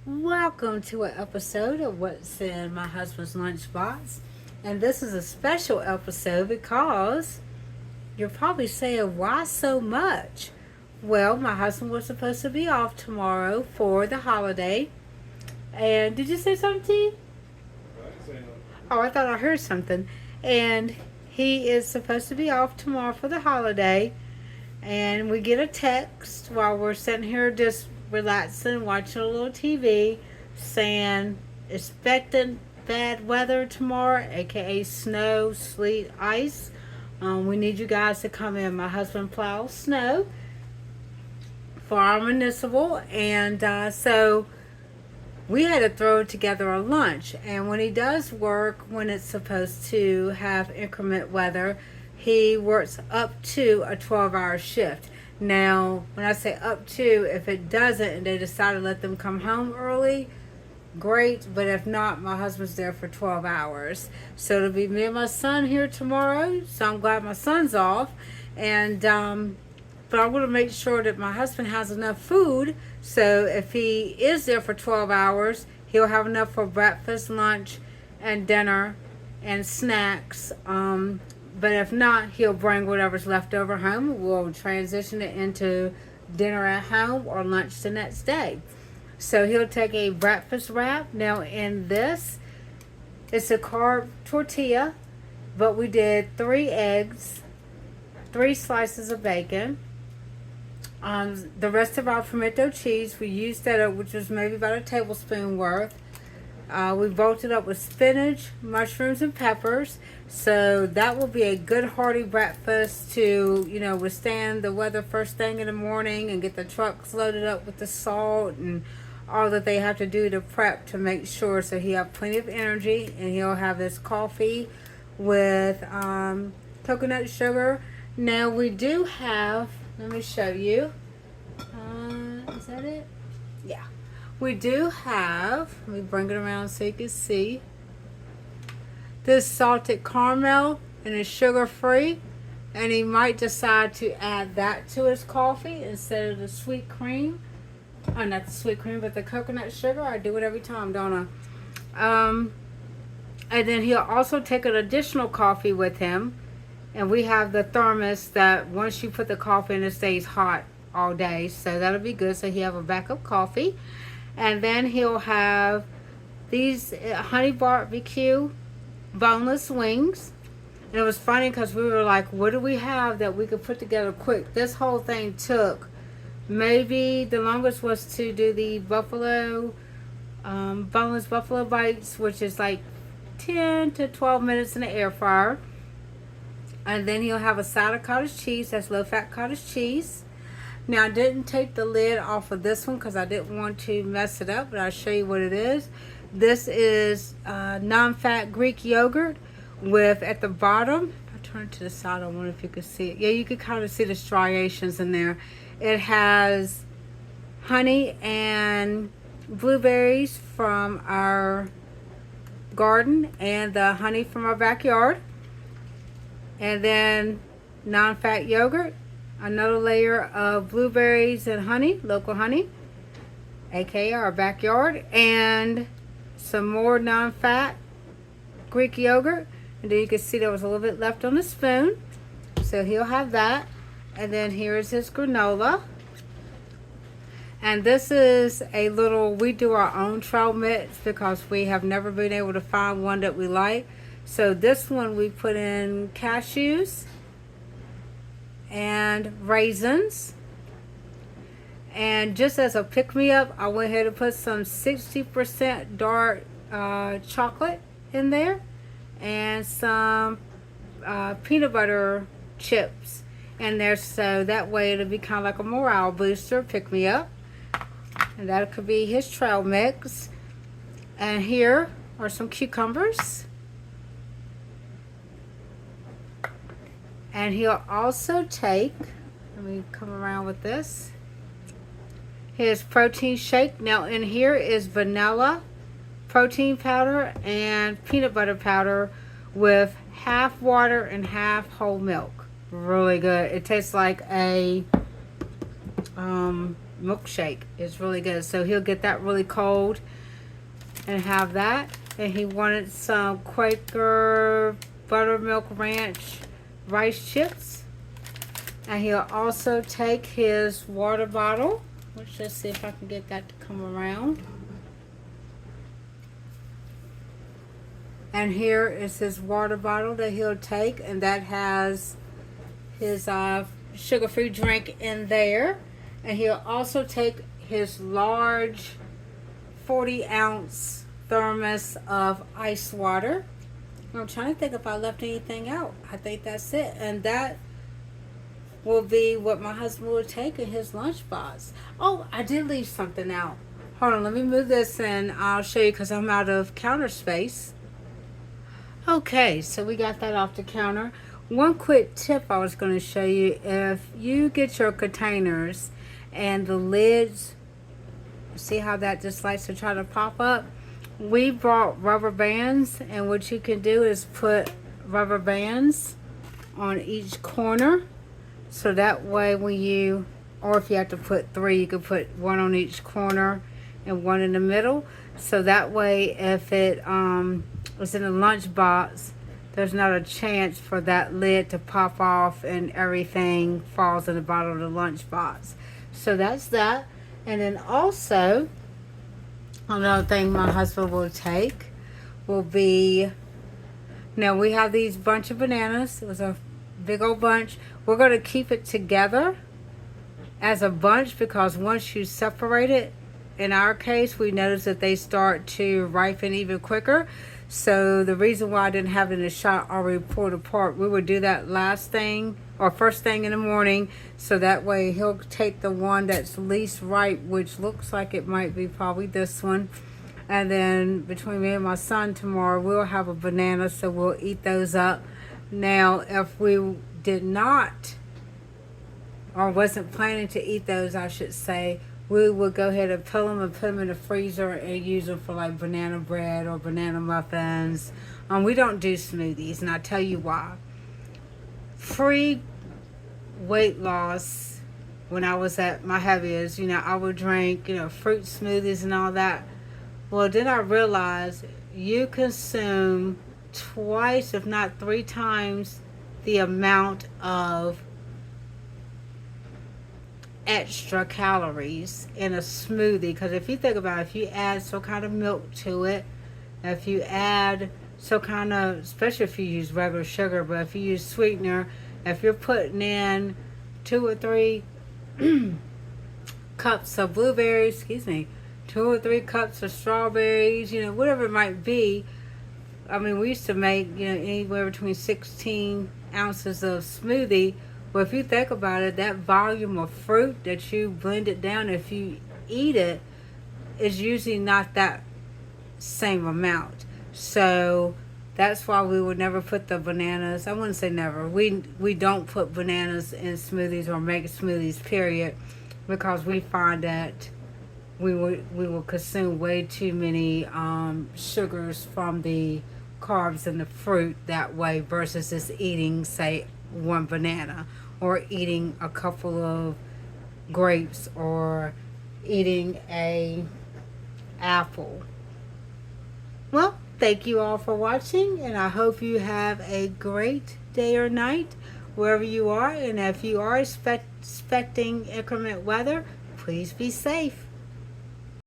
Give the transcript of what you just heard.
Welcome to an episode of What's in My Husband's Lunchbox. And this is a special episode because you're probably saying, why so much? Well, my husband was supposed to be off tomorrow for the holiday. And did you say something, T? Oh, I thought I heard something. And he is supposed to be off tomorrow for the holiday. And we get a text while we're sitting here just relaxing, watching a little TV, saying expecting bad weather tomorrow, aka snow, sleet, ice. We need you guys to come in. My husband plows snow for our municipal, and so we had to throw together a lunch. And when he does work, when it's supposed to have increment weather, he works up to a 12-hour shift. Now, when I say up to, if it doesn't and they decide to let them come home early, great. But if not, my husband's there for 12 hours. So it'll be me and my son here tomorrow. So I'm glad my son's off. And but I want to make sure that my husband has enough food. So if he is there for 12 hours, he'll have enough for breakfast, lunch, and dinner and snacks. But if not, he'll bring whatever's left over home. We'll transition it into dinner at home or lunch the next day. So he'll take a breakfast wrap. Now in this, it's a carb tortilla, but we did 3 eggs, 3 slices of bacon. The rest of our pimento cheese, we used that up, which was maybe about a tablespoon worth. We bolted up with spinach, mushrooms, and peppers. So that will be a good hearty breakfast to, withstand the weather first thing in the morning and get the trucks loaded up with the salt and all that they have to do to prep to make sure so he have plenty of energy. And he'll have his coffee with coconut sugar. Now we do have, let me show you. Is that it? Yeah. We do have, let me bring it around so you can see, this salted caramel, and it's sugar free. And he might decide to add that to his coffee instead of the sweet cream. Oh, not the sweet cream, but the coconut sugar. I do it every time, don't I? And then he'll also take an additional coffee with him. And we have the thermos that once you put the coffee in, it stays hot all day. So that'll be good. So he'll have a backup coffee. And then he'll have these honey barbecue boneless wings. And it was funny because we were like, what do we have that we could put together quick? This whole thing took maybe, the longest was to do the buffalo, boneless buffalo bites, which is like 10 to 12 minutes in the air fryer. And then he'll have a side of cottage cheese. That's low-fat cottage cheese. Now, I didn't take the lid off of this one because I didn't want to mess it up, but I'll show you what it is. This is non-fat Greek yogurt with, at the bottom, if I turn it to the side, I wonder if you can see it. Yeah, you can kind of see the striations in there. It has honey and blueberries from our garden and the honey from our backyard. And then non-fat yogurt, another layer of blueberries and honey, local honey, aka our backyard, and some more non-fat Greek yogurt. And then you can see there was a little bit left on the spoon. So he'll have that. And then here's his granola. And this is a little, we do our own trail mix because we have never been able to find one that we like. So this one we put in cashews and raisins. And just as a pick-me-up, I went ahead and put some 60% dark chocolate in there. And some peanut butter chips in there. So that way it'll be kind of like a morale booster, pick-me-up. And that could be his trail mix. And here are some cucumbers. And he'll also take, let me come around with this, his protein shake. Now in here is vanilla, protein powder, and peanut butter powder with half water and half whole milk. Really good. It tastes like a milkshake. It's really good. So he'll get that really cold and have that. And he wanted some Quaker buttermilk ranch rice chips. And he'll also take his water bottle. Let's just see if I can get that to come around. And here is his water bottle that he'll take, and that has his sugar-free drink in there. And he'll also take his large 40-ounce thermos of ice water. I'm trying to think if I left anything out. I think that's it. And that will be what my husband will take in his lunchbox. Oh, I did leave something out. Hold on, let me move this and I'll show you because I'm out of counter space. Okay, so we got that off the counter. One quick tip I was going to show you: if you get your containers and the lids, see how that just likes to try to pop up? We brought rubber bands, and what you can do is put rubber bands on each corner, so that way when you, or if you have to put 3, you can put 1 on each corner and 1 in the middle, so that way if it was in a lunchbox, there's not a chance for that lid to pop off and everything falls in the bottom of the lunchbox. So that's that. And then also, another thing my husband will take will be, now we have these bunch of bananas. It was a big old bunch. We're going to keep it together as a bunch because once you separate it, in our case, we notice that they start to ripen even quicker. So the reason why I didn't have it in a shot already pulled apart, we would do that last thing or first thing in the morning. So that way he'll take the one that's least ripe, which looks like it might be probably this one. And then between me and my son tomorrow, we'll have a banana, so we'll eat those up. Now, if we did not, or wasn't planning to eat those, I should say, we would go ahead and peel them and put them in the freezer and use them for like banana bread or banana muffins. We don't do smoothies, and I'll tell you why. Weight loss, when I was at my heaviest, I would drink, fruit smoothies and all that. Well, then I realized you consume twice, if not 3 times, the amount of extra calories in a smoothie. Because if you think about it, if you add some kind of milk to it, if you add some kind of, especially if you use regular sugar, but if you use sweetener, if you're putting in 2 or 3 cups of blueberries, 2 or 3 cups of strawberries, whatever it might be. I mean, we used to make, anywhere between 16 ounces of smoothie. Well, if you think about it, that volume of fruit that you blend it down, if you eat it, is usually not that same amount. So that's why we would never put the bananas. I wouldn't say never. We don't put bananas in smoothies or make smoothies, period, because we find that we will consume way too many sugars from the carbs in the fruit that way versus just eating, say, 1 banana, or eating a couple of grapes, or eating a apple. Well, thank you all for watching, and I hope you have a great day or night wherever you are. And if you are expecting inclement weather, please be safe.